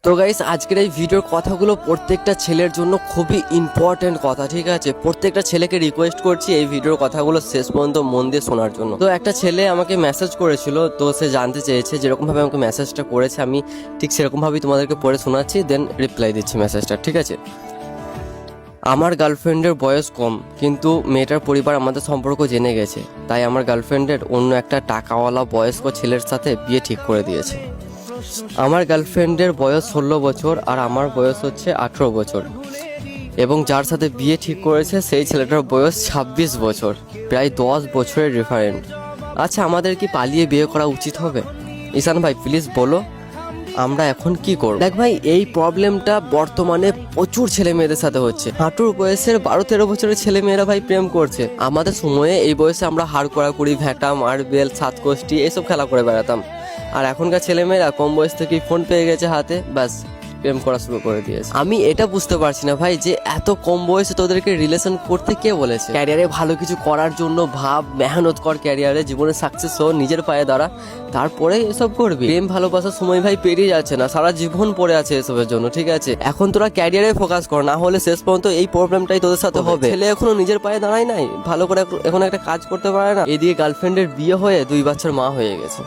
তো গাইস আজকের এই ভিডিওর কথাগুলো প্রত্যেকটা ছেলের জন্য খুবই ইম্পর্টেন্ট কথা, ঠিক আছে? প্রত্যেকটা ছেলেকে রিকোয়েস্ট করছি এই ভিডিওর কথাগুলো শেষ পর্যন্ত মন দিয়ে শোনার জন্য। তো একটা ছেলে আমাকে মেসেজ করেছিল, তো সে জানতে চেয়েছে যেরকমভাবে আমাকে মেসেজটা করেছে আমি ঠিক সেরকমভাবেই তোমাদেরকে পড়ে শোনাচ্ছি, দেন রিপ্লাই দিচ্ছি মেসেজটা, ঠিক আছে? আমার গার্লফ্রেন্ডের বয়স কম, কিন্তু মেয়েটার পরিবার আমাদের সম্পর্ক জেনে গেছে, তাই আমার গার্লফ্রেন্ডের অন্য একটা টাকাওয়ালা বয়স্ক ছেলের সাথে বিয়ে ঠিক করে দিয়েছে। আমার গার্লফ্রেন্ডের বয়স 16 বছর আর আমার বয়স হচ্ছে 18 বছর, এবং যার সাথে বিয়ে ঠিক করেছে সেই ছেলেটার বয়স 26 বছর, প্রায় 10 বছরের ডিফারেন্ট। আচ্ছা, আমাদের কি পালিয়ে বিয়ে করা উচিত হবে? ঈশান ভাই প্লিজ বলো, আমরা এখন কি করব? দেখ ভাই, এই প্রবলেমটা বর্তমানে প্রচুর ছেলে মেয়েদের সাথে হচ্ছে। হাঁটুর বয়সের 12-13 বছরের ছেলে মেয়েরা ভাই প্রেম করছে। আমাদের সময়ে এই বয়সে আমরা হাড় কড়াকড়ি, ভ্যাটা, মার্বেল, সাতকষ্টি এইসব খেলা করে বেড়াতাম, আর এখনকার ছেলে মেয়েরা কম বয়স থেকেই ফোন পেয়ে গেছে হাতে, ব্যাস প্রেম করা শুরু করে দিয়েছে। আমি এটা বুঝতে পারছি না ভাই, যে এত কম বয়সে তোদেরকে রিলেশন করতে কে বলেছে? ক্যারিয়ারে ভালো কিছু করার জন্য ভাব, মেহনত কর, ক্যারিয়ারে জীবনে সাকসেস হো, নিজের পায়ে দাঁড়া, তারপরে এসব করবি। প্রেম ভালোবাসার সময় ভাই পেরিয়ে যাচ্ছে না, সারা জীবন পড়ে আছে এসবের জন্য, ঠিক আছে? এখন তোরা ক্যারিয়ারে ফোকাস কর, না হলে শেষ পর্যন্ত এই প্রবলেমটাই তোদের সাথে হবে। ছেলে এখনো নিজের পায়ে দাঁড়ায় নাই, ভালো করে এখন একটা কাজ করতে পারে না, এদিকে গার্লফ্রেন্ডের বিয়ে হয়ে 2 বাচ্চার মা হয়ে গেছে।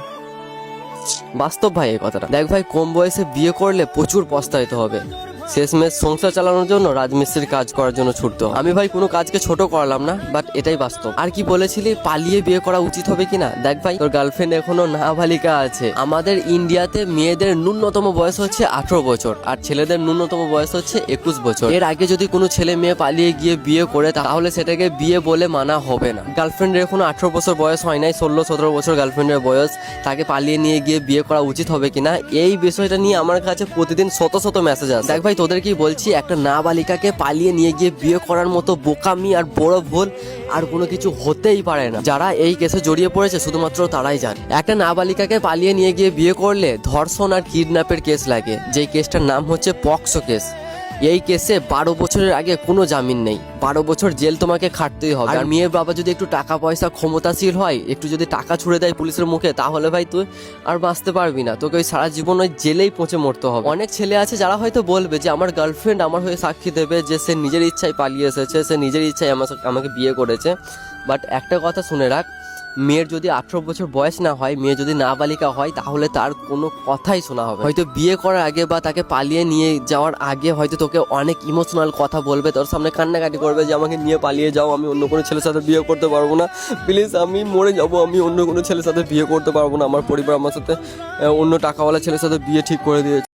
বাস্তব ভাই এই কথাটা। দেখ ভাই, কম বয়সে বিয়ে করলে প্রচুর পস্তাইতে হবে, শেষমেশ সংসার চালানোর জন্য রাজমিস্ত্রির কাজ করার জন্য ছুটতে হবে। আমি ভাই কোনো কাজকে ছোট করলাম না, বাট এটাই বাস্তব। আর কি বলেছিলি, পালিয়ে বিয়ে করা উচিত হবে কিনা? দেখ ভাই, তোর গার্লফ্রেন্ড এখনো নাবালিকা আছে। আমাদের ইন্ডিয়াতে মেয়েদের ন্যূনতম বয়স হচ্ছে 18 বছর আর ছেলেদের ন্যূনতম বয়স হচ্ছে 21 বছর। এর আগে যদি কোনো ছেলে মেয়ে পালিয়ে গিয়ে বিয়ে করে তাহলে সেটাকে বিয়ে বলে মানা হবে না। গার্লফ্রেন্ডের এখনো 18 বছর বয়স হয় নাই, 16-17 বছর গার্লফ্রেন্ডের বয়স, তাকে পালিয়ে নিয়ে গিয়ে বিয়ে করা উচিত হবে কিনা, এই বিষয়টা নিয়ে আমার কাছে প্রতিদিন শত শত মেসেজ আসে। দেখ ভাই, তোদেরকেই বলছি, একটা নাবালিকাকে পালিয়ে নিয়ে গিয়ে বিয়ে করার মতো বোকামি আর বড় ভুল আর কোনো কিছু হতেই পারে না। যারা এই কেসে জড়িয়ে পড়েছে শুধুমাত্র তারাই জানে। একটা নাবালিকাকে পালিয়ে নিয়ে গিয়ে বিয়ে করলে ধর্ষণ আর কিডন্যাপের কেস লাগে, যেই কেসটার নাম হচ্ছে পক্সো কেস। এই কেসে 12 বছরের আগে কোনো জামিন নেই, 12 বছর জেল তোমাকে খাটতেই হবে। আর মেয়ের বাবা যদি একটু টাকা পয়সা ক্ষমতাশীল হয়, একটু যদি টাকা ছুড়ে দেয় পুলিশের মুখে, তাহলে ভাই তুই আর বাঁচতে পারবি না, তোকে ওই সারা জীবন ওই জেলেই পচে মরতে হবে। অনেক ছেলে আছে যারা হয়তো বলবে যে আমার গার্লফ্রেন্ড আমার হয়ে সাক্ষী দেবে যে সে নিজের ইচ্ছায় পালিয়ে এসেছে, সে নিজের ইচ্ছায় আমাকে বিয়ে করেছে। বাট একটা কথা শুনে রাখ, মেয়ের যদি 18 বছর বয়স না হয়, মেয়ে যদি নাবালিকা হয়, তাহলে তার কোনো কথাই শোনা হবে। হয়তো বিয়ে করার আগে বা তাকে পালিয়ে নিয়ে যাওয়ার আগে হয়তো তোকে অনেক ইমোশনাল কথা বলবে, তোর সামনে কান্নাকাটি করবে যে আমাকে নিয়ে পালিয়ে যাও, আমি অন্য কোনো ছেলের সাথে বিয়ে করতে পারবো না, প্লিজ আমি মরে যাবো, আমি অন্য কোনো ছেলের সাথে বিয়ে করতে পারবো না, আমার পরিবার আমার সাথে অন্য টাকাওয়ালা ছেলের সাথে বিয়ে ঠিক করে দিয়েছে।